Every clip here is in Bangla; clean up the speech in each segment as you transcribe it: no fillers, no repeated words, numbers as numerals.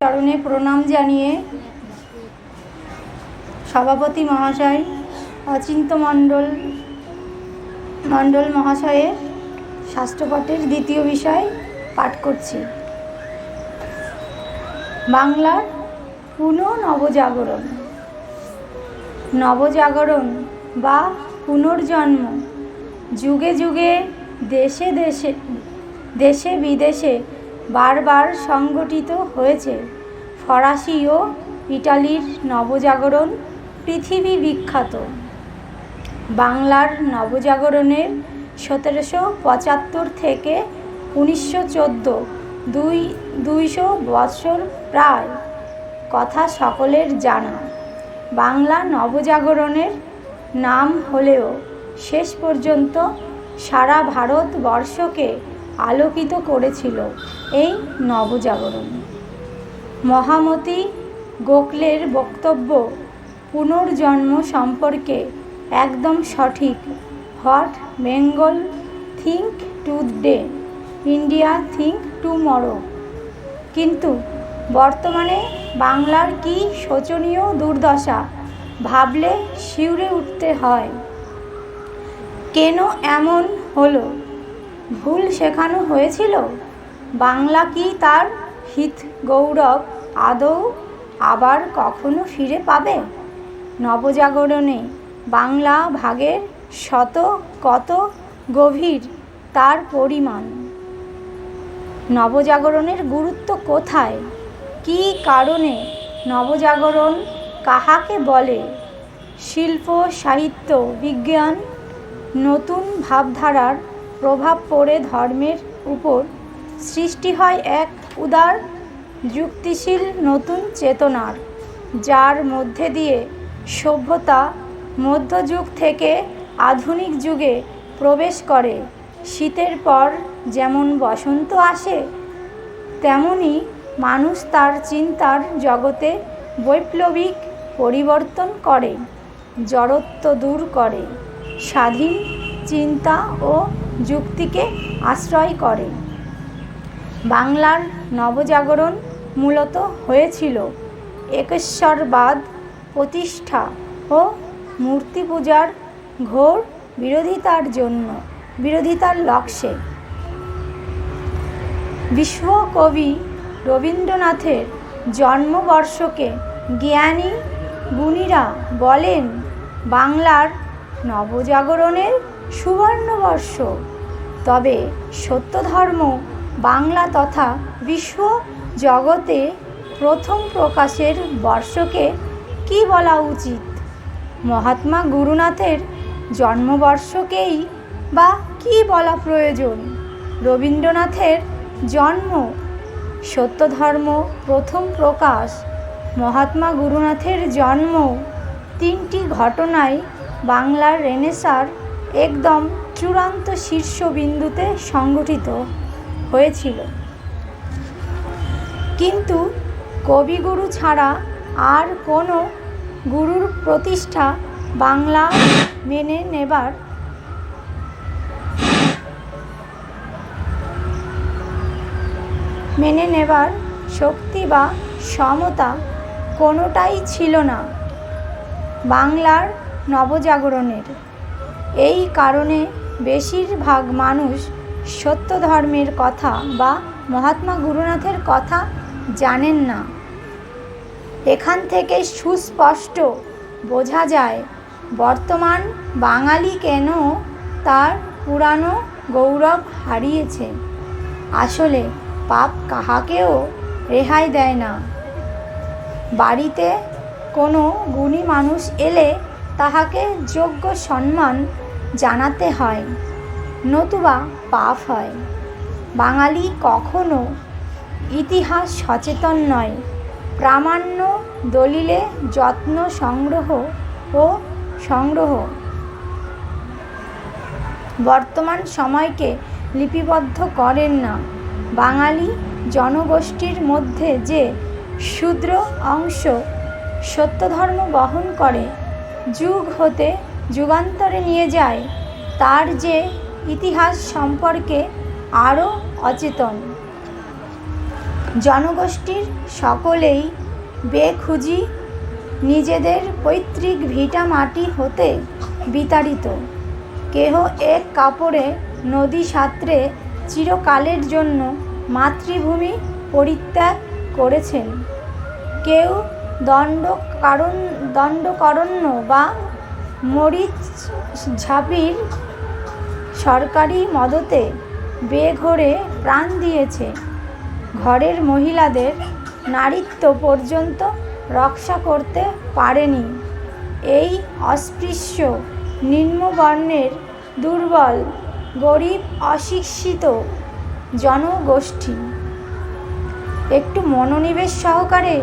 চরণে প্রণাম জানিয়ে সভাপতি মহাশয় অচিন্ত মণ্ডল মহাশয়ের শাস্ত্রপাঠের দ্বিতীয় বিষয় পাঠ করছি। বাংলার নবজাগরণ বা পুনর্জন্ম যুগে যুগে দেশে বিদেশে বারবার সংগঠিত হয়েছে। ফরাসি ও ইটালির নবজাগরণ পৃথিবী বিখ্যাত। বাংলার নবজাগরণের 1775 থেকে 1914 200 বছর প্রায় কথা সকলের জানা। বাংলা নবজাগরণের নাম হলেও শেষ পর্যন্ত সারা ভারতবর্ষকে আলোকিত করেছিল এই নবজাগরণ। মহামতি গোখলের বক্তব্য পুনর্জন্ম সম্পর্কে একদম সঠিক। What Bengal think today, India think tomorrow. কিন্তু বর্তমানে বাংলার কি শোচনীয় দুর্দশা, ভাবলে শিউরে উঠতে হয়। কেন এমন হলো? ভুল শেখানো হয়েছিল? বাংলা কি তার হিত গৌরব আদৌ আবার কখনো ফিরে পাবে? নবজাগরণে বাংলা ভাগের কত গভীর তার পরিমাণ। নবজাগরণের গুরুত্ব কোথায়? কী কারণে নবজাগরণ কাহাকে বলে? শিল্প, সাহিত্য, বিজ্ঞান, নতুন ভাবধারার প্রভাব পড়ে ধর্মের উপর সৃষ্টি হয় এক উদার যুক্তিশীল নতুন চেতনার, যার মধ্যে দিয়ে সভ্যতা মধ্যযুগ থেকে আধুনিক যুগে প্রবেশ করে। শীতের পর যেমন বসন্ত আসে, তেমনি মানুষ তার চিন্তার জগতে বৈপ্লবিক পরিবর্তন করে, জড়ত্ব দূর করে, স্বাধীন চিন্তা ও যুক্তিকে আশ্রয় করে। বাংলার নবজাগরণ মূলত হয়েছিল একেশ্বরবাদ প্রতিষ্ঠা ও মূর্তি পূজার ঘোর বিরোধিতার লক্ষ্যে। বিশ্বকবি রবীন্দ্রনাথের জন্মবর্ষকে জ্ঞানী গুণীরা বলেন বাংলার নবজাগরণের সুবর্ণবর্ষ। তবে সত্যধর্ম বাংলা তথা বিশ্ব জগতে প্রথম প্রকাশের বর্ষকে কি বলা উচিত? মহাত্মা গুরুনাথের জন্মবর্ষকেই বা কি বলা প্রয়োজন? রবীন্দ্রনাথের জন্ম, সত্যধর্ম প্রথম প্রকাশ, মহাত্মা গুরুনাথের জন্ম, তিনটি ঘটনায় বাংলার রেনেসাঁর একদম চূড়ান্ত শীর্ষবিন্দুতে সংগঠিত হয়েছিল। কিন্তু কবিগুরু ছাড়া আর কোনো গুরুর প্রতিষ্ঠা বাংলা মেনে নেবার শক্তি বা সমতা কোনোটাই ছিল না বাংলার নবজাগরণের। এই কারণে বেশিরভাগ মানুষ সত্য ধর্মের কথা বা মহাত্মা গুরুনাথের কথা জানেন না। এখান থেকে সুস্পষ্ট বোঝা যায় বর্তমান বাঙালি কেন তার পুরানো গৌরব হারিয়েছে। আসলে পাপ কাহাকেও রেহাই দেয় না। বাড়িতে কোনো গুণী মানুষ এলে তাহাকে যোগ্য সম্মান জানাতে হয়, নতুবা পাপ হয়। বাঙালি কখনো ইতিহাস সচেতন নয়। প্রামাণ্য দলিলে যত্ন সংগ্রহ বর্তমান সময়কে লিপিবদ্ধ করেন না। বাঙালি জনগোষ্ঠীর মধ্যে যে ক্ষুদ্র অংশ সত্যধর্ম বহন করে, যুগ হতে যুগান্তরে নিয়ে যায়, তার যে ইতিহাস সম্পর্কে আরও অচেতন। জনগোষ্ঠীর সকলেই বেখুঁজি নিজেদের পৈতৃক ভিটা মাটি হতে বিতাড়িত। কেহ এক কাপড়ে নদী সাঁতরে চিরকালের জন্য মাতৃভূমি পরিত্যাগ করেছেন। কেউ দণ্ডকারণ্য বা মরিচ ঝাঁপির সরকারি মদতে বেঘোরে প্রাণ দিয়েছে। ঘরের মহিলাদের নারীত্ব পর্যন্ত রক্ষা করতে পারেনি এই অস্পৃশ্য নিম্নবর্ণের দুর্বল গরিব অশিক্ষিত জনগোষ্ঠী। একটু মনোনিবেশ সহকারে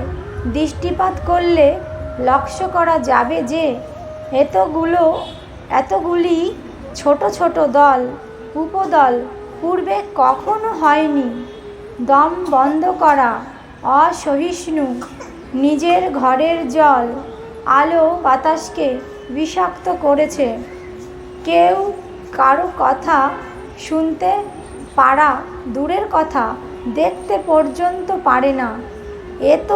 দৃষ্টিপাত করলে লক্ষ্য করা যাবে যে এতগুলি ছোট ছোট দল উপদল পূর্বে কখনো হয়নি। দম বন্ধ করা, অসহিষ্ণু, নিজের ঘরের জল আলো বাতাসকে বিষাক্ত করেছে। কেউ কারো কথা শুনতে পারা দূরের কথা দেখতে পর্যন্ত পারে না। এত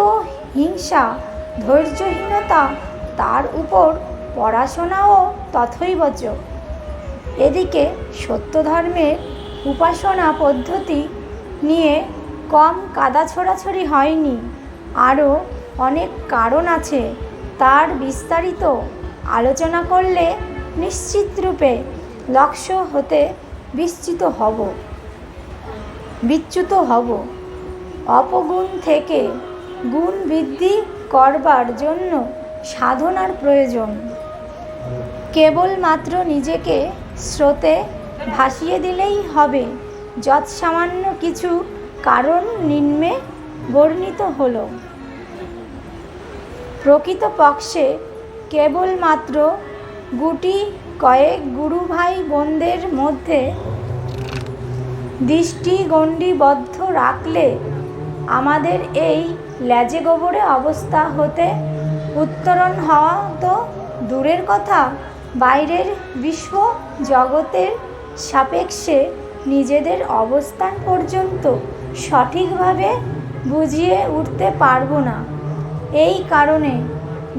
হিংসা, ধৈর্যহীনতা, তার উপর পড়াশোনাও তথৈবচ। এদিকে সত্যধর্মের উপাসনা পদ্ধতি নিয়ে কম কাদা ছোড়াছড়ি হয়নি। আরও অনেক কারণ আছে, তার বিস্তারিত আলোচনা করলে নিশ্চিতরূপে লক্ষ্য হতে বিচ্যুত হব। অপগুণ থেকে গুণ বৃদ্ধি করবার জন্য সাধনার প্রয়োজন। কেবলমাত্র নিজেকে স্রোতে ভাসিয়ে দিলেই হবে। যৎসামান্য কিছু কারণ নিম্নে বর্ণিত হল। প্রকৃতপক্ষে কেবলমাত্র গুটি কয়েক গুরু ভাই বোনদের মধ্যে দৃষ্টিগণ্ডিবদ্ধ রাখলে আমাদের এই লেজে গোবরে অবস্থা হতে উত্তরণ হওয়া তো দূরের কথা, বাইরের বিশ্ব জগতের সাপেক্ষে নিজেদের অবস্থান পর্যন্ত সঠিকভাবে বুঝিয়ে উঠতে পারব না। এই কারণে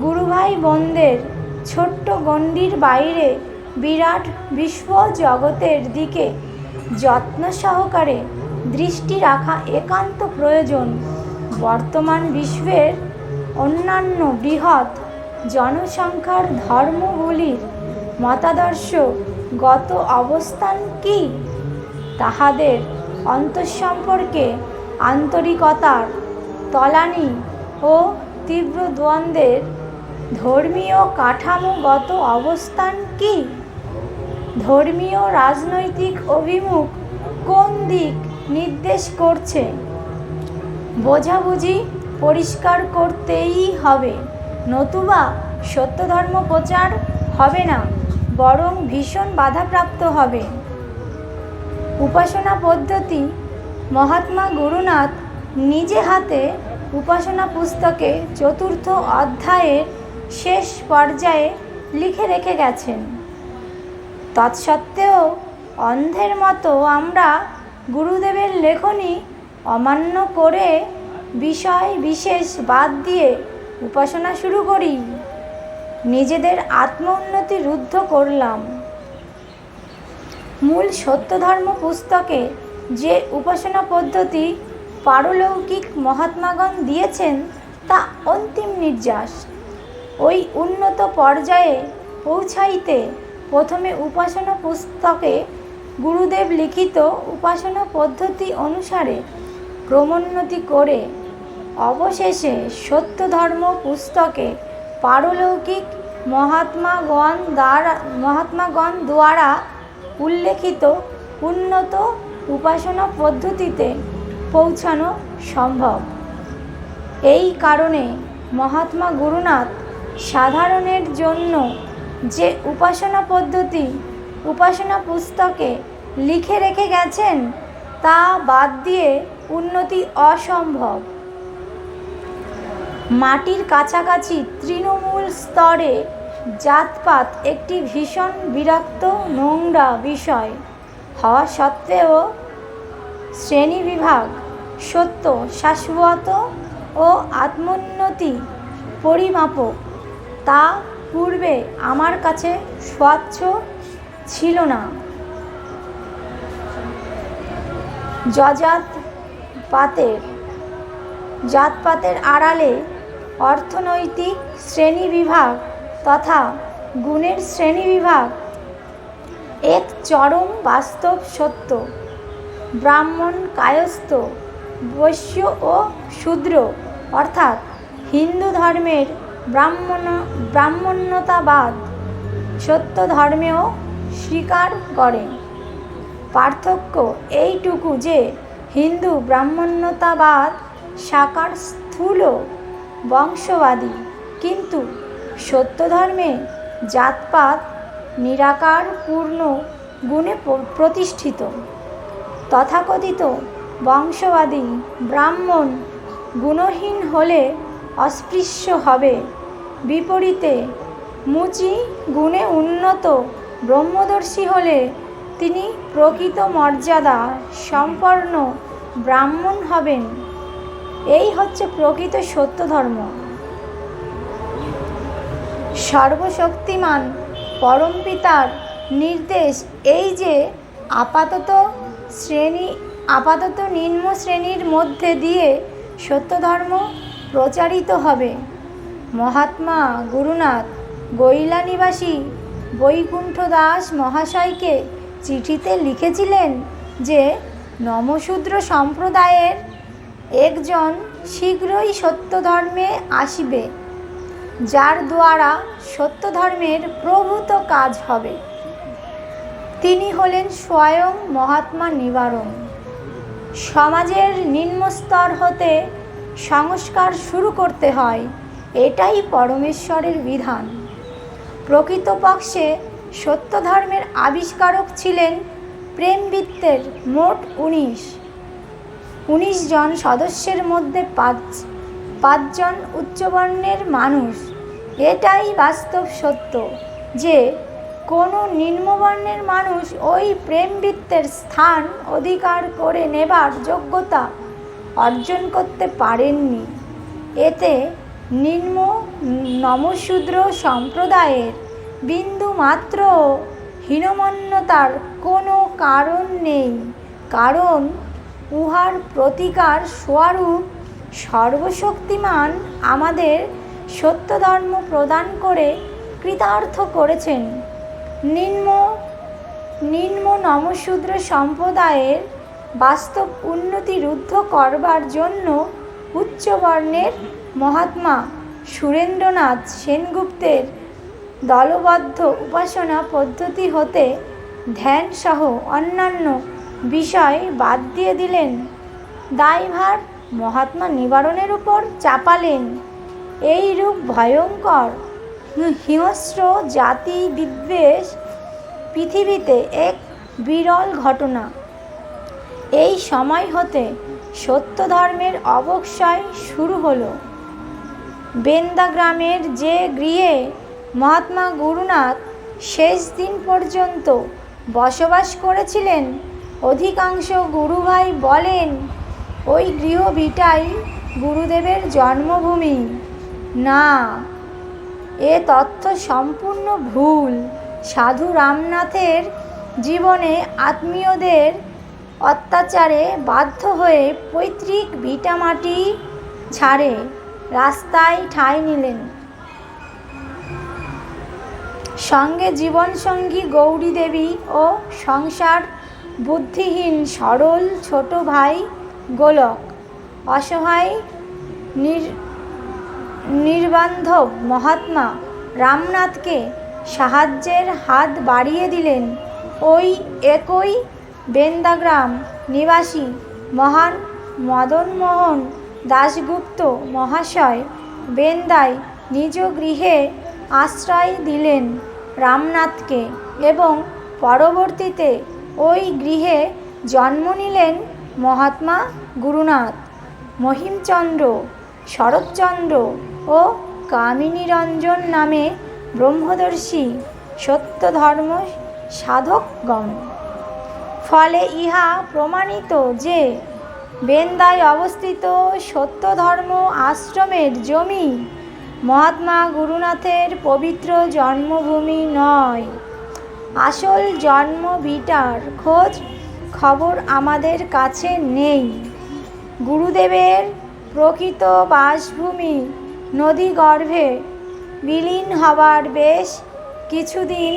গুরুভাই বোনদের ছোট্ট গণ্ডির বাইরে বিরাট বিশ্ব জগতের দিকে যত্ন সহকারে দৃষ্টি রাখা একান্ত প্রয়োজন। বর্তমান বিশ্বের অন্যান্য বৃহৎ জনসংখ্যার ধর্মগুলির মতাদর্শগত অবস্থান কি? তাহাদের অন্তঃসম্পর্কে আন্তরিকতার তলানি ও তীব্র দ্বন্দ্বের ধর্মীয় কাঠামোগত অবস্থান কি? ধর্মীয় রাজনৈতিক অভিমুখ কোন দিক নির্দেশ করছে? বোঝাবুঝি পরিষ্কার করতেই হবে, নতুবা সত্যধর্ম প্রচার হবে না, বরং ভীষণ বাধাপ্রাপ্ত হবে। উপাসনা পদ্ধতি মহাত্মা গুরুনাথ নিজে হাতে উপাসনা পুস্তকে 4th অধ্যায়ের শেষ পর্যায়ে লিখে রেখে গেছেন। তৎসত্ত্বেও অন্ধের মতো আমরা গুরুদেবের লেখনী অমান্য করে বিষয় বিশেষ বাদ দিয়ে উপাসনা শুরু করি। নিজেদের আত্ম-উন্নতি রুদ্ধ করলাম। মূল সত্যধর্ম পুস্তকে যে উপাসনা পদ্ধতি পারলৌকিক মহাত্মাগণ দিয়েছেন তা অন্তিম নির্যাস। ওই উন্নত পর্যায়ে পৌঁছাইতে প্রথমে উপাসনা পুস্তকে গুরুদেব লিখিত উপাসনা পদ্ধতি অনুসারে ক্রমোন্নতি করে অবশেষে সত্যধর্ম পুস্তকে পারলৌকিক মহাত্মাগণ দ্বারা উল্লেখিত উন্নত উপাসনা পদ্ধতিতে পৌঁছানো সম্ভব। এই কারণে মহাত্মা গুরুনাথ সাধারণের জন্য যে উপাসনা পদ্ধতি উপাসনা পুস্তকে লিখে রেখে গেছেন তা বাদ দিয়ে উন্নতি অসম্ভব। মাটির কাছাকাছি তৃণমূল স্তরে জাতপাত একটি ভীষণ বিরক্ত নোংরা বিষয় হওয়া সত্ত্বেও শ্রেণীবিভাগ সত্য শাশ্বত ও আত্মোন্নতি পরিমাপক, তা পূর্বে আমার কাছে স্বচ্ছ ছিল না। জাতপাতের আড়ালে অর্থনৈতিক শ্রেণীবিভাগ তথা গুণের শ্রেণীবিভাগ এক চরম বাস্তব সত্য। ব্রাহ্মণ কায়স্থ, বৈশ্য ও শূদ্র অর্থাৎ হিন্দু ধর্মের ব্রাহ্মণ্যতাবাদ সত্য ধর্মেও স্বীকার করে। পার্থক্য এইটুকু যে হিন্দু ব্রাহ্মণ্যতাবাদ সাকার স্থূল বংশবাদী, কিন্তু সত্য ধর্মে জাতপাত নিরাকার পূর্ণ গুণে প্রতিষ্ঠিত। তথাকথিত বংশবাদী ব্রাহ্মণ গুণহীন হলে অস্পৃশ্য হবে, বিপরীতে মুচি গুণে উন্নত ব্রহ্মদর্শী হলে তিনি প্রকৃত মর্যাদা সম্পন্ন ব্রাহ্মণ হবেন। এই হচ্ছে প্রকৃত সত্য ধর্ম। সর্বশক্তিমান পরমপিতার নির্দেশ এই যে আপাতত নিম্ন শ্রেণীর মধ্যে দিয়ে সত্য ধর্ম প্রচারিত হবে। মহাত্মা গুরুনাথ গৈলা নিবাসী বৈকুণ্ঠ দাস মহাশয়কে চিঠিতে লিখেছিলেন যে নমশূদ্র সম্প্রদায়ের একজন শীঘ্রই সত্য ধর্মে আসিবে, যার দ্বারা সত্য ধর্মের প্রভূত কাজ হবে। তিনি হলেন স্বয়ং মহাত্মা নিবারণ। সমাজের নিম্নস্তর হতে সংস্কার শুরু করতে হয়, এটাই পরমেশ্বরের বিধান। প্রকৃতপক্ষে সত্য ধর্মের আবিষ্কারক ছিলেন প্রেমবৃত্তের মোট 19 জন সদস্যের মধ্যে 5 জন উচ্চবর্ণের মানুষ। এটাই বাস্তব সত্য যে কোনো নিম্নবর্ণের মানুষ ওই প্রেমবৃত্তের স্থান অধিকার করে নেবার যোগ্যতা অর্জন করতে পারেননি। এতে নিম্ন নমশূদ্র সম্প্রদায়ের বিন্দুমাত্র হীনমন্যতার কোনো কারণ নেই, কারণ উহার প্রতিকার স্বরূপ সর্বশক্তিমান আমাদের সত্য ধর্ম প্রদান করে কৃতার্থ করেছেন। নিম্ন নমশূদ্র সম্প্রদায়ের বাস্তব উন্নতি রুদ্ধ করবার জন্য উচ্চবর্ণের মহাত্মা সুরেন্দ্রনাথ সেনগুপ্তের দলবদ্ধ উপাসনা পদ্ধতি হতে ধ্যানসহ অন্যান্য বিষয় বাদ দিয়ে দিলেন, দায়ভার মহাত্মা নিবারণের উপর চাপালেন। এইরূপ ভয়ঙ্কর হিংস্র জাতি বিদ্বেষ পৃথিবীতে এক বিরল ঘটনা। এই সময় হতে সত্য ধর্মের অবক্ষয় শুরু হলো। বেন্দা গ্রামের যে গৃহে মহাত্মা গুরুনাথ শেষ দিন পর্যন্ত বসবাস করেছিলেন, অধিকাংশ গুরুভাই বলেন ওই গৃহভিটাই গুরুদেবের জন্মভূমি। না, এ তথ্য সম্পূর্ণ ভুল। সাধু রামনাথের জীবনে আত্মীয়দের অত্যাচারে বাধ্য হয়ে পৈতৃক ভিটামাটি ছাড়ে রাস্তায় ঠাঁই নিলেন। সঙ্গে জীবনসঙ্গী গৌরী দেবী ও সংসার বুদ্ধিহীন সরল ছোট ভাই গোলক। অসহায় নির্বান্ধব মহাত্মা রামনাথকে সাহায্যের হাত বাড়িয়ে দিলেন ওই একই বেন্দাগ্রাম নিবাসী মহান মদনমোহন দাশগুপ্ত মহাশয়। বেন্দায় নিজ গৃহে আশ্রয় দিলেন রামনাথকে এবং পরবর্তীতে ওই গৃহে জন্ম নিলেন মহাত্মা গুরুনাথ, মহিমচন্দ্র, শরৎচন্দ্র ও কামিনীরঞ্জন নামে ব্রহ্মদর্শী সত্য ধর্ম সাধকগণ। ফলে ইহা প্রমাণিত যে বেন্দায় অবস্থিত সত্যধর্ম আশ্রমের জমি মহাত্মা গুরুনাথের পবিত্র জন্মভূমি নয়। আসল জন্মভিটার খোঁজ খবর আমাদের কাছে নেই। গুরুদেবের প্রকৃত বাসভূমি নদীগর্ভে বিলীন হবার বেশ কিছুদিন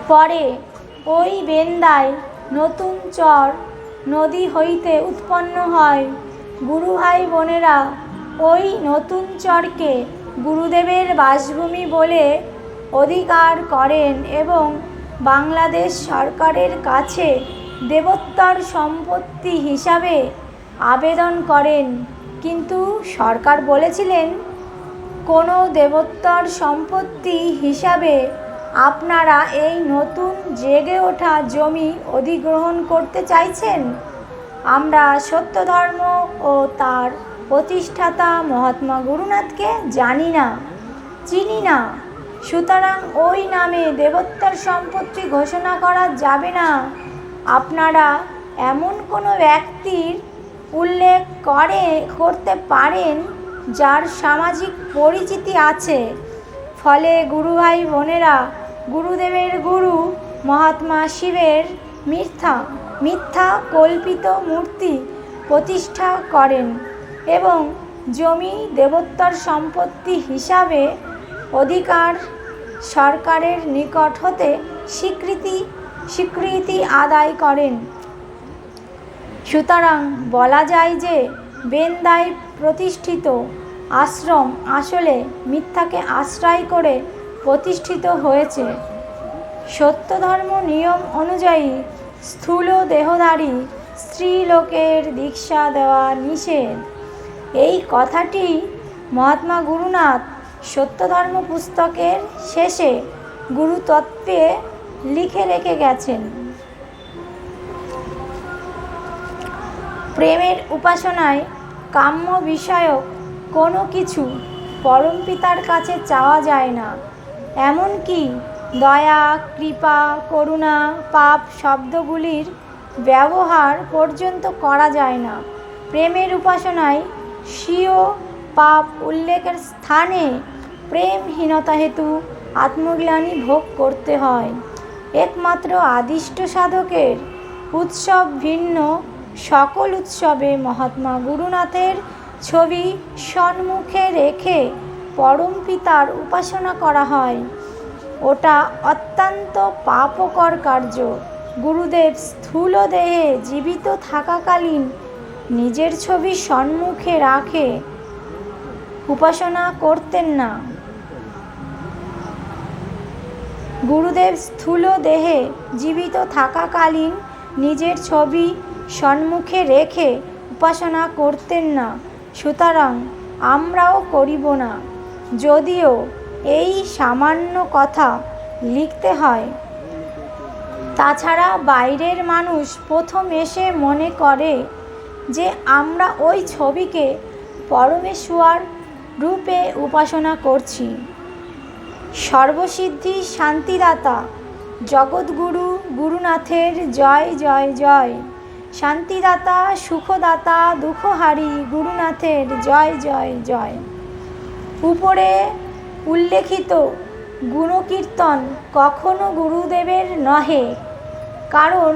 পরে ওই বেন্দায় নতুন চর নদী হইতে উৎপন্ন হয়। গুরু ভাই বোনেরা ওই নতুন চরকে গুরুদেবের বাসভূমি বলে অধিকার করেন এবং বাংলাদেশ সরকারের কাছে দেবোত্তর সম্পত্তি হিসাবে আবেদন করেন। কিন্তু সরকার বলেছিলেন, কোনো দেবোত্তর সম্পত্তি হিসাবে আপনারা এই নতুন জেগে ওঠা জমি অধিগ্রহণ করতে চাইছেন? আমরা সত্যধর্ম ও তার প্রতিষ্ঠাতা মহাত্মা গুরুনাথকে জানি না, চিনি না। সুতরাং ওই নামে দেবোত্তর সম্পত্তি ঘোষণা করা যাবে না। আপনারা এমন কোনো ব্যক্তির উল্লেখ করতে পারেন যার সামাজিক পরিচিতি আছে। ফলে গুরু ভাই বোনেরা গুরুদেবের গুরু মহাত্মা শিবের মিথ্যা কল্পিত মূর্তি প্রতিষ্ঠা করেন এবং জমি দেবোত্তর সম্পত্তি হিসাবে অধিকার সরকারের নিকট হতে স্বীকৃতি আদায় করেন। সুতরাং বলা যায় যে বেন্দায় প্রতিষ্ঠিত আশ্রম আসলে মিথ্যাকে আশ্রয় করে প্রতিষ্ঠিত হয়েছে। সত্যধর্ম নিয়ম অনুযায়ী স্থূল দেহধারী স্ত্রীলোকের দীক্ষা দেওয়া নিষেধ। এই কথাটি মহাত্মা গুরুনাথ সত্যধর্ম পুস্তকের শেষে গুরুতত্ত্বে লিখে রেখে গেছেন। প্রেমের উপাসনায় কাম্য বিষয়ক কোনো কিছু পরমপিতার কাছে চাওয়া যায় না। এমনকি দয়া, কৃপা, করুণা, পাপ শব্দগুলির ব্যবহার পর্যন্ত করা যায় না। প্রেমের উপাসনায় স্বীয় পাপ উল্লেখের স্থানে প্রেমহীনতা হেতু আত্মগ্লানি ভোগ করতে হয়। একমাত্র আদিষ্ট সাধকের উৎসব ভিন্ন সকল উৎসবে মহাত্মা গুরুনাথের ছবি সম্মুখে রেখে পরমপিতার উপাসনা করা হয়। ওটা অত্যন্ত পাপকর কার্য। গুরুদেব স্থূল দেহে জীবিত থাকাকালীন নিজের ছবি সম্মুখে রাখে উপাসনা করতেন না। গুরুদেব স্থূল দেহে জীবিত থাকাকালীন নিজের ছবি সম্মুখে রেখে উপাসনা করতেন না। সুতরাং আমরাও করিব না। যদিও এই সামান্য কথা লিখতে হয়। তাছাড়া বাইরের মানুষ প্রথম এসে মনে করে যে আমরা ওই ছবিকে পরমেশ্বর রূপে উপাসনা করছি। সর্বসিদ্ধি শান্তিদাতা জগৎগুরু গুরুনাথের জয় জয় জয়। শান্তিদাতা সুখদাতা দুঃখহারী গুরুনাথের জয় জয় জয়। উপরে উল্লেখিত গুণকীর্তন কখনো গুরুদেবের নহে, কারণ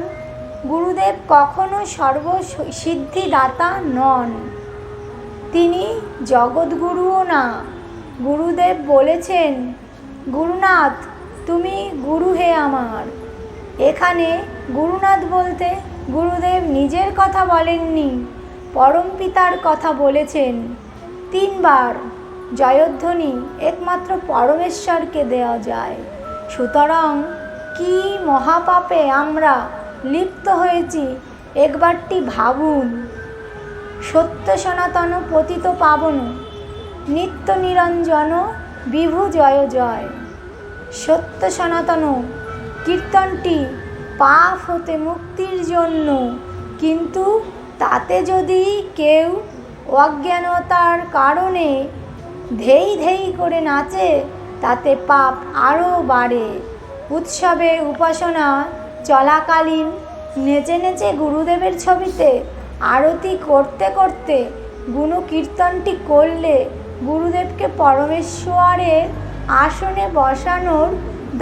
গুরুদেব কখনো সর্বসিদ্ধিদাতা নন। তিনি জগৎগুরুও না। গুরুদেব বলেছেন, গুরুনাথ তুমি গুরু হে আমার। এখানে গুরুনাথ বলতে গুরুদেব নিজের কথা বলেননি, পরমপিতার কথা বলেছেন। 3 বার জয়ধ্বনি একমাত্র পরমেশ্বরকে দেওয়া যায়। সুতরাং কি মহাপাপে আমরা লিপ্ত হয়েছি একবারটি ভাবুন। সত্য সনাতন পতিত পাবন নিত্য নিরঞ্জন বিভু জয় জয়। সত্য সনাতন কীর্তনটি পাপ হতে মুক্তির জন্য, কিন্তু তাতে যদি কেউ অজ্ঞানতার কারণে ধেই ধেই করে নাচে তাতে পাপ আরও বাড়ে। উৎসবে উপাসনা চলাকালীন নেচে নেচে গুরুদেবের ছবিতে আরতি করতে করতে গুণকীর্তনটি করলে গুরুদেবকে পরমেশ্বরের আসনে বসানোর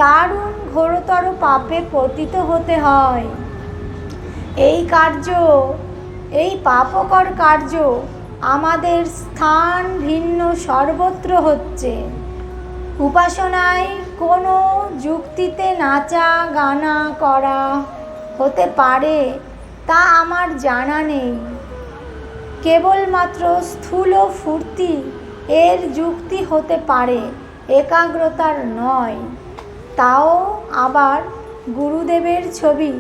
দারুণ ঘোরতর পাপে পতিত হতে হয়। এই পাপকর কার্য আমাদের স্থান ভিন্ন সর্বত্র হচ্ছে। উপাসনায় কোনো যুক্তিতে নাচা গানা করা হতে পারে তা আমার জানা নেই। কেবলমাত্র স্থূল ফুর্তি এর যুক্তি হতে পারে, একাগ্রতার নয়। তাও আবার গুরুদেবের ছবি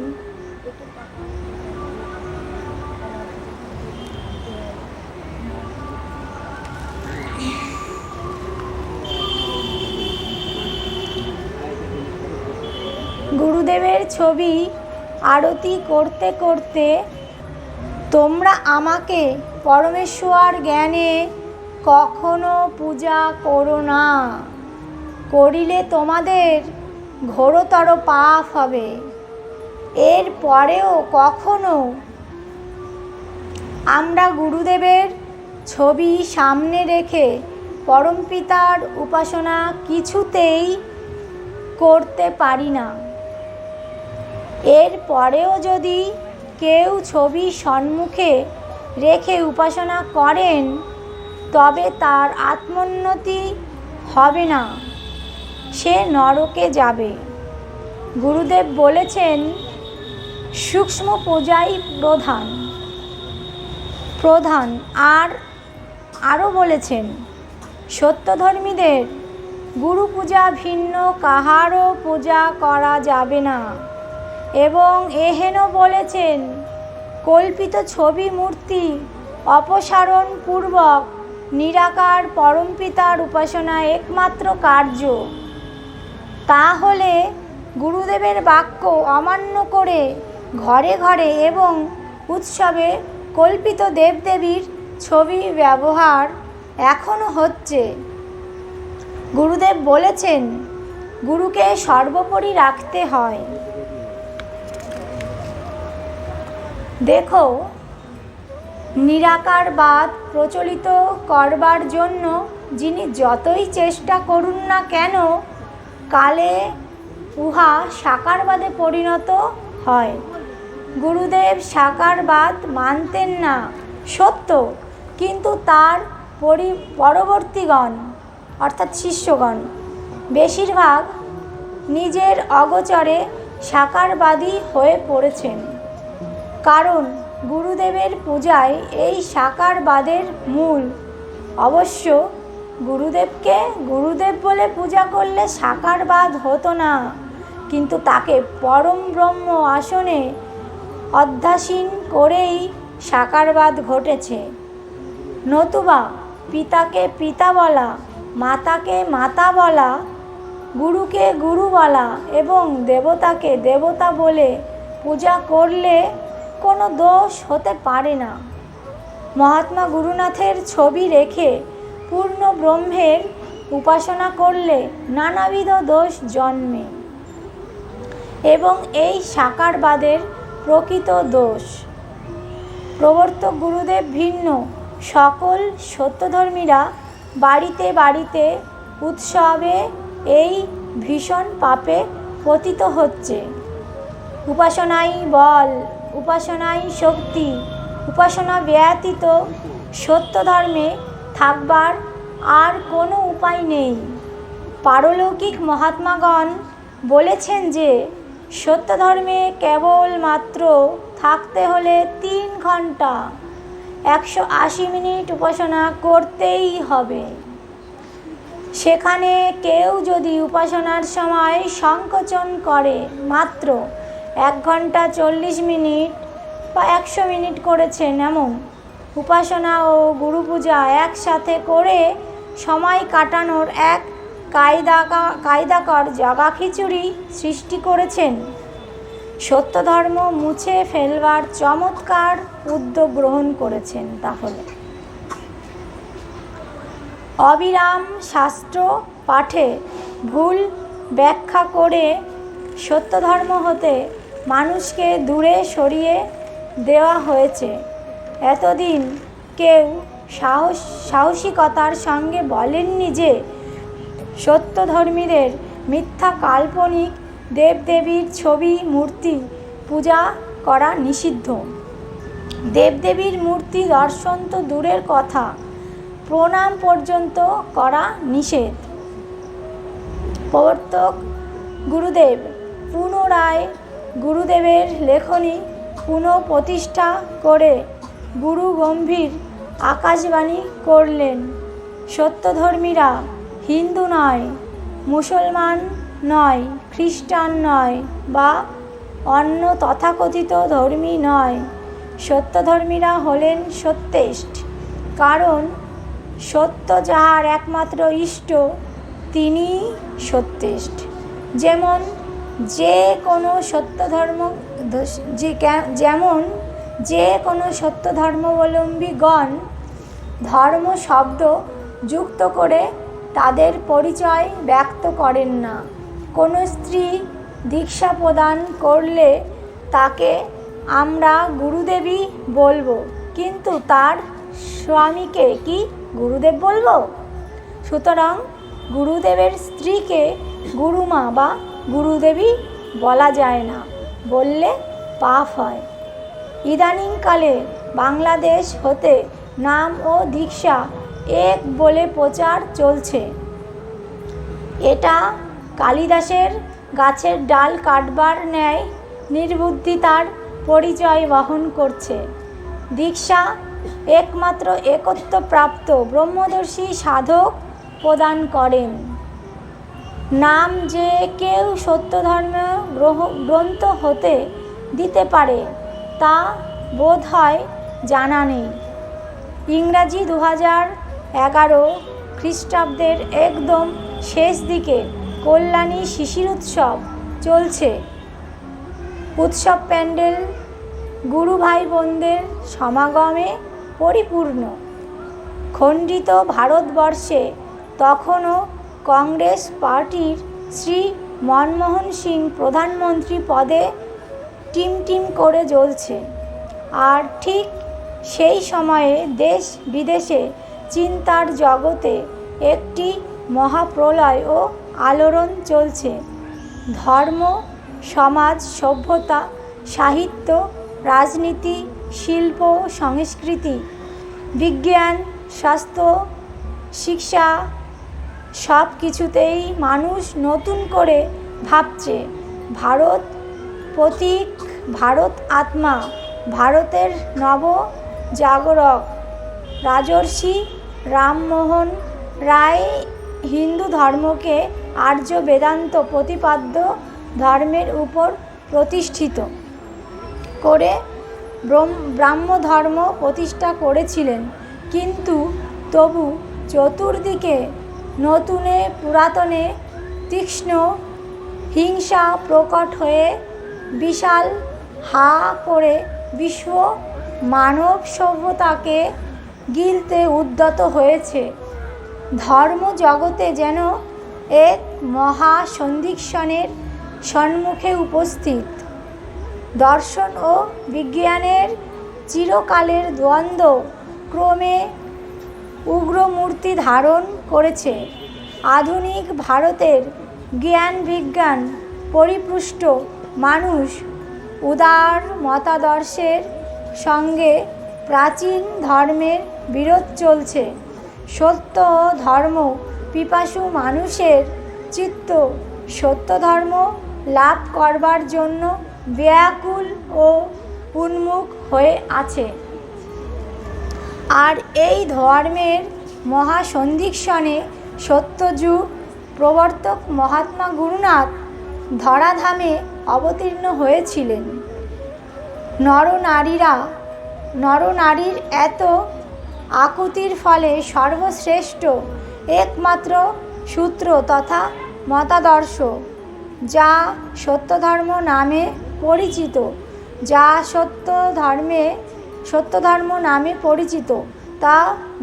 আরতি করতে করতে তোমরা আমাকে পরমেশ্বর জ্ঞানে কখনো পূজা করো না, করিলে তোমাদের ঘোরতর পাপ হবে। এর পরেও কখনো আমরা গুরুদেবের ছবি সামনে রেখে পরমপিতার উপাসনা কিছুতেই করতে পারি না। এর পরেও যদি কেউ ছবি সম্মুখে রেখে উপাসনা করেন তবে তার আত্মোন্নতি হবে না, সে নরকে যাবে। গুরুদেব বলেছেন সূক্ষ্ম পূজাই প্রধান আরও বলেছেন সত্যধর্মীদের গুরু পূজা ভিন্ন কাহারও পূজা করা যাবে না। এবং এহেন বলেছেন কল্পিত ছবি মূর্তি অপসারণ পূর্বক নিরাকার পরমপিতার উপাসনা একমাত্র কার্য। তাহলে গুরুদেবের বাক্য অমান্য করে ঘরে ঘরে এবং উৎসবে কল্পিত দেবদেবীর ছবি ব্যবহার এখনও হচ্ছে। গুরুদেব বলেছেন গুরুকে সর্বোপরি রাখতে হয়। দেখো, নিরাকারবাদ প্রচলিত করবার জন্য যিনি যতই চেষ্টা করুন না কেন কালে উহা সাকারবাদে পরিণত হয়। গুরুদেব সাকারবাদ মানতেন না সত্য, কিন্তু তার পরবর্তীগণ অর্থাৎ শিষ্যগণ বেশিরভাগ নিজের অগোচরে সাকারবাদী হয়ে পড়েছেন। কারণ গুরুদেবের পূজায় এই সাকারবাদের মূল। অবশ্য গুরুদেবকে গুরুদেব বলে পূজা করলে সাকারবাদ হতো না, কিন্তু তাকে পরম ব্রহ্ম আসনে অধ্যাসীন করেই সাকারবাদ ঘটেছে। নতুবা পিতাকে পিতা বলা, মাতাকে মাতা বলা, গুরুকে গুরু বলা এবং দেবতাকে দেবতা বলে পূজা করলে কোনো দোষ হতে পারে না। মহাত্মা গুরুনাথের ছবি রেখে পূর্ণ ব্রহ্মের উপাসনা করলে নানাবিধ দোষ জন্মে এবং এই সাকারবাদের প্রকৃত দোষ। প্রবর্তক গুরুদেব ভিন্ন সকল সত্যধর্মীরা বাড়িতে বাড়িতে উৎসবে এই ভীষণ পাপে পতিত হচ্ছে। উপাসনাই বল, উপাসনাই শক্তি। উপাসনা ব্যতীত সত্য ধর্মে থাকবার আর কোনো উপায় নেই। পারলৌকিক মহাত্মাগণ বলেছেন যে সত্য ধর্মে কেবলমাত্র থাকতে হলে 3 ঘন্টা 180 মিনিট উপাসনা করতেই হবে। সেখানে কেউ যদি উপাসনার সময় সংকোচন করে মাত্র 1 ঘন্টা 40 মিনিট বা 100 মিনিট করেছেন, এমন উপাসনা ও গুরু পূজা একসাথে করে সময় কাটানোর এক কায়দাকর জগা খিচুড়ি সৃষ্টি করেছেন, সত্য ধর্ম মুছে ফেলবার চমৎকার উদ্যোগ গ্রহণ করেছেন। তাহলে অবিরাম শাস্ত্র পাঠে ভুল ব্যাখ্যা করে সত্য ধর্ম হতে মানুষকে দূরে সরিয়ে দেওয়া হয়েছে। এতদিন কেউ সাহসিকতার সঙ্গে বলেননি যে সত্যধর্মীদের মিথ্যা কাল্পনিক দেবদেবীর ছবি মূর্তি পূজা করা নিষিদ্ধ। দেবদেবীর মূর্তি দর্শন তো দূরের কথা, প্রণাম পর্যন্ত করা নিষেধ। প্রবর্তক গুরুদেব পুনরায় গুরুদেবের লেখনী পুনঃপ্রতিষ্ঠা করে গুরু গম্ভীর আকাশবাণী করলেন, সত্যধর্মীরা হিন্দু নয়, মুসলমান নয়, খ্রিস্টান নয় বা অন্য তথাকথিত ধর্মী নয়। সত্যধর্মীরা হলেন সত্যেষ্ট, কারণ সত্য যাহার একমাত্র ইষ্ট তিনিই সত্যেষ্ট। যেমন যে কোনো সত্য ধর্মাবলম্বীগণ ধর্ম শব্দ যুক্ত করে তাদের পরিচয় ব্যক্ত করেন না। কোনো স্ত্রী দীক্ষা প্রদান করলে তাকে আমরা গুরুদেবই বলবো, কিন্তু তার স্বামীকে কি গুরুদেব বলবো? সুতরাং গুরুদেবের স্ত্রীকে গুরুমা বা গুরুদেবী বলা যায় না, বললে পাপ হয়। ইদানিংকালে বাংলাদেশ হতে নাম ও দীক্ষা এক বলে প্রচার চলছে। এটা কালিদাসের গাছের ডাল কাটবার ন্যায় নির্বুদ্ধিতার পরিচয় বহন করছে। দীক্ষা একমাত্র একত্বপ্রাপ্ত ব্রহ্মদর্শী সাধক প্রদান করেন। নাম যে কেউ সত্যধর্ম গ্রন্থ হতে দিতে পারে তা বোধ হয় জানা নেই। ইংরাজি 2011 খ্রিস্টাব্দের একদম শেষ দিকে কল্যাণী শিশির উৎসব চলছে। উৎসব প্যান্ডেল গুরু ভাই বোনদের সমাগমে পরিপূর্ণ। খণ্ডিত ভারতবর্ষে তখনও কংগ্রেস পার্টির শ্রী মনমোহন সিং প্রধানমন্ত্রী পদে টিমটিম করে জ্বলছে। আর ঠিক সেই সময়ে দেশ বিদেশে চিন্তার জগতে একটি মহাপ্রলয় ও আলোড়ন চলছে। ধর্ম, সমাজ, সভ্যতা, সাহিত্য, রাজনীতি, শিল্প, সংস্কৃতি, বিজ্ঞান, স্বাস্থ্য, শিক্ষা সব কিছুতেই মানুষ নতুন করে ভাবছে। ভারত প্রতীক, ভারত আত্মা, ভারতের নব জাগরক রাজর্ষি রামমোহন রায় হিন্দু ধর্মকে আর্য বেদান্ত প্রতিপাদ্য ধর্মের উপর প্রতিষ্ঠিত করে ব্রাহ্ম ধর্ম প্রতিষ্ঠা করেছিলেন। কিন্তু তবু চতুর্দিকে নতুনে পুরাতনে তীক্ষ্ণ হিংসা প্রকট হয়ে বিশাল হা করে বিশ্ব মানব সভ্যতাকে গিলতে উদ্যত হয়েছে। ধর্ম জগতে যেন এক মহা সন্ধিক্ষণের সম্মুখে উপস্থিত। দর্শন ও বিজ্ঞানের চিরকালের দ্বন্দ্ব ক্রমে উগ্রমূর্তি ধারণ করেছে। আধুনিক ভারতের জ্ঞান বিজ্ঞান পরিপুষ্ট মানুষ উদার মতাদর্শের সঙ্গে প্রাচীন ধর্মের বিরোধ চলছে। সত্য ও ধর্ম পিপাসু মানুষের চিত্ত সত্য ধর্ম লাভ করবার জন্য ব্যাকুল ও উন্মুখ হয়ে আছে। আর এই ধর্মের মহাসন্ধিক্ষণে সত্যযুগ প্রবর্তক মহাত্মা গুরুনাথ ধরাধামে অবতীর্ণ হয়েছিলেন। নরনারীর এত আকুতির ফলে সর্বশ্রেষ্ঠ একমাত্র সূত্র তথা মতাদর্শ যা সত্যধর্ম নামে পরিচিত, সত্যধর্ম নামে পরিচিত তা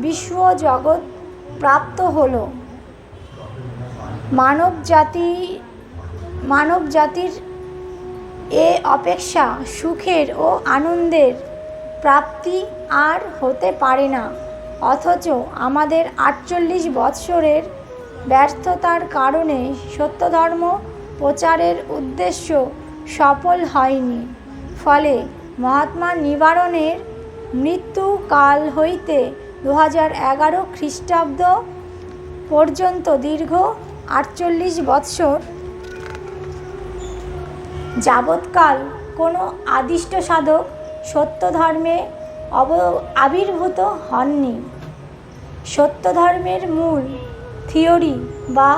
বিশ্ব জগৎ প্রাপ্ত হল। মানব জাতির এ অপেক্ষা সুখের ও আনন্দের প্রাপ্তি আর হতে পারে না। অথচ আমাদের 48 বৎসরের ব্যর্থতার কারণে সত্যধর্ম প্রচারের উদ্দেশ্য সফল হয়নি। ফলে মহাত্মা নিবারণের মৃত্যুকাল হইতে 2011 খ্রিস্টাব্দ পর্যন্ত দীর্ঘ 48 বৎসর যাবৎকাল কোনো আদিষ্ট সাধক সত্যধর্মে আবির্ভূত হননি। সত্যধর্মের মূল থিওরি বা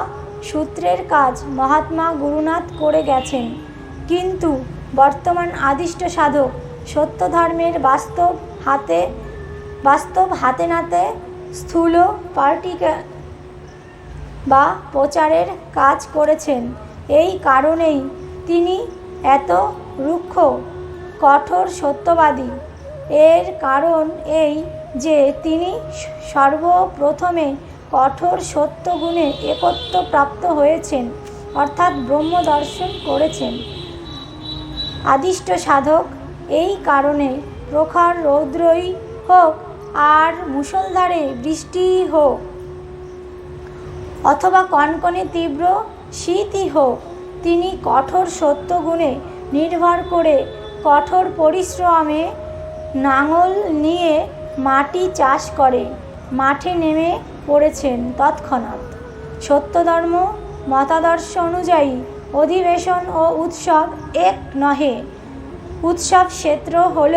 সূত্রের কাজ মহাত্মা গুরুনাথ করে গেছেন, কিন্তু বর্তমান আদিষ্ট সাধক সত্যধর্মের বাস্তব হাতে নাতে স্থূল প্র্যাকটিক্যাল বা প্রচারের কাজ করেছেন। এই কারণেই তিনি এত রুক্ষ, কঠোর সত্যবাদী। এর কারণ এই যে তিনি সর্বপ্রথমে কঠোর সত্য গুণে একত্ব প্রাপ্ত হয়েছেন, অর্থাৎ ব্রহ্ম দর্শন করেছেন। আদিষ্ট সাধক এই কারণে প্রখর রৌদ্রই হোক আর মুষলধারে বৃষ্টিই হোক অথবা কনকনে তীব্র শীতই হোক, তিনি কঠোর সত্য গুণে নির্ভর করে কঠোর পরিশ্রমে নাঙল নিয়ে মাটি চাষ করে মাঠে নেমে পড়েছেন তৎক্ষণাৎ। সত্যধর্ম মতাদর্শ অনুযায়ী অধিবেশন ও উৎসব এক নহে। উৎসব ক্ষেত্র হল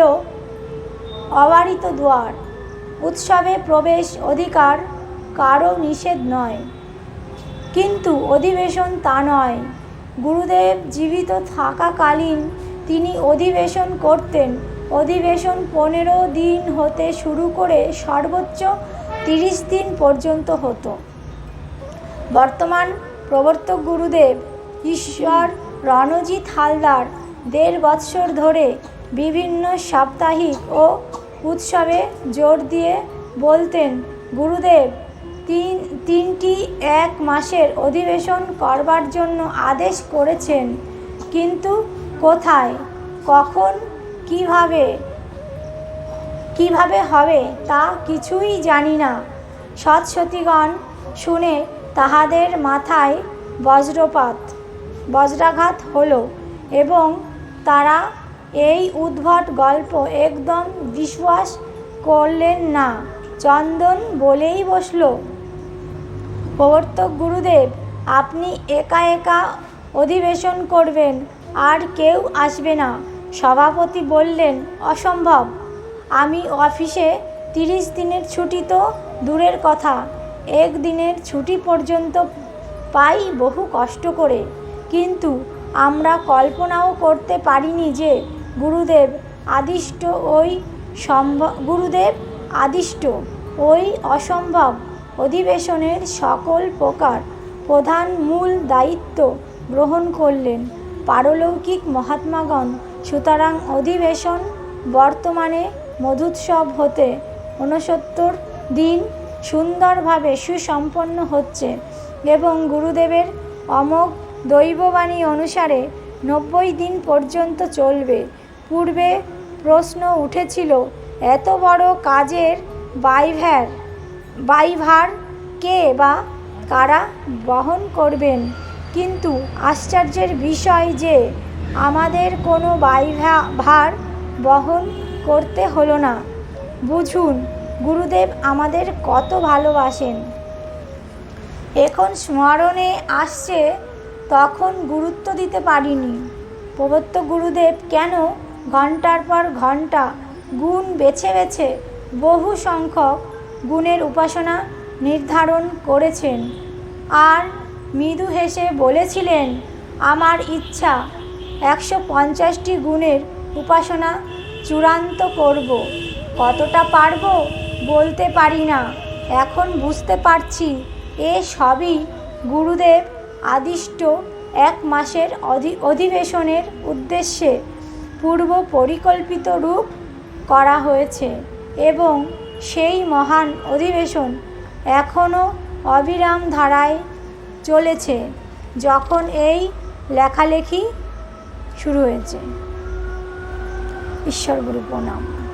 অবারিত দুয়ার। উৎসবে প্রবেশ অধিকার কারও নিষেধ নয়, কিন্তু অধিবেশন তা নয়। গুরুদেব জীবিত থাকাকালীন তিনি অধিবেশন করতেন। অধিবেশন 15 দিন হতে শুরু করে সর্বোচ্চ 30 দিন পর্যন্ত হতো। বর্তমান প্রবর্তক গুরুদেব ঈশ্বর রণজিৎ হালদার 1.5 বৎসর ধরে বিভিন্ন সাপ্তাহিক ও উৎসবে জোর দিয়ে বলতেন, গুরুদেব 3টি 1 মাসের অধিবেশন করবার জন্য আদেশ করেছেন, কিন্তু কোথায়, কখন, কিভাবে হবে তা কিছুই জানি না। সৎসতীগণ শুনে তাহাদের মাথায় বজ্রাঘাত হলো এবং তারা এই উদ্ভট গল্প একদম বিশ্বাস করলেন না। চন্দন বলেই বসল, প্রবর্তক গুরুদেব, আপনি একা একা অধিবেশন করবেন, আর কেউ আসবে না। সভাপতি বললেন, অসম্ভব। আমি অফিসে 30 দিনের ছুটি তো দূরের কথা, 1 দিনের ছুটি পর্যন্ত পাই বহু কষ্ট করে। কিন্তু আমরা কল্পনাও করতে পারিনি যে গুরুদেব আদিষ্ট ওই অসম্ভব অধিবেশনের সকল প্রকার প্রধান মূল দায়িত্ব গ্রহণ করলেন পারলৌকিক মহাত্মাগণ। সুতরাং অধিবেশন বর্তমানে মধুৎসব হতে 69 দিন সুন্দরভাবে সুসম্পন্ন হচ্ছে এবং গুরুদেবের অমোঘ দৈববাণী অনুসারে 90 দিন পর্যন্ত চলবে। পূর্বে প্রশ্ন উঠেছিল, এত বড় কাজের দায়ভার কে বা কারা বহন করবেন? কিন্তু আশ্চর্যের বিষয় যে আমাদের কোনো দায়ভার বহন করতে হলো না। বুঝুন গুরুদেব আমাদের কত ভালোবাসেন। এখন স্মরণে আসছে, তখন গুরুত্ব দিতে পারিনি। প্রবর্তক গুরুদেব কেন ঘণ্টার পর ঘণ্টা গুণ বেছে বেছে বহু সংখ্যক গুণের উপাসনা নির্ধারণ করেছেন আর মৃদু হেসে বলেছিলেন, আমার ইচ্ছা 150টি গুণের উপাসনা চূড়ান্ত করব। কতটা পারব বলতে পারি না। এখন বুঝতে পারছি এ সবই গুরুদেব আদিষ্ট 1 মাসের অধিবেশনের উদ্দেশ্যে পূর্ব পরিকল্পিত রূপ করা হয়েছে এবং সেই মহান অধিবেশন এখনও অবিরাম ধারায় চলেছে। যখন এই লেখালেখি শুরু হয়েছে। ঈশ্বর গুরু প্রণাম।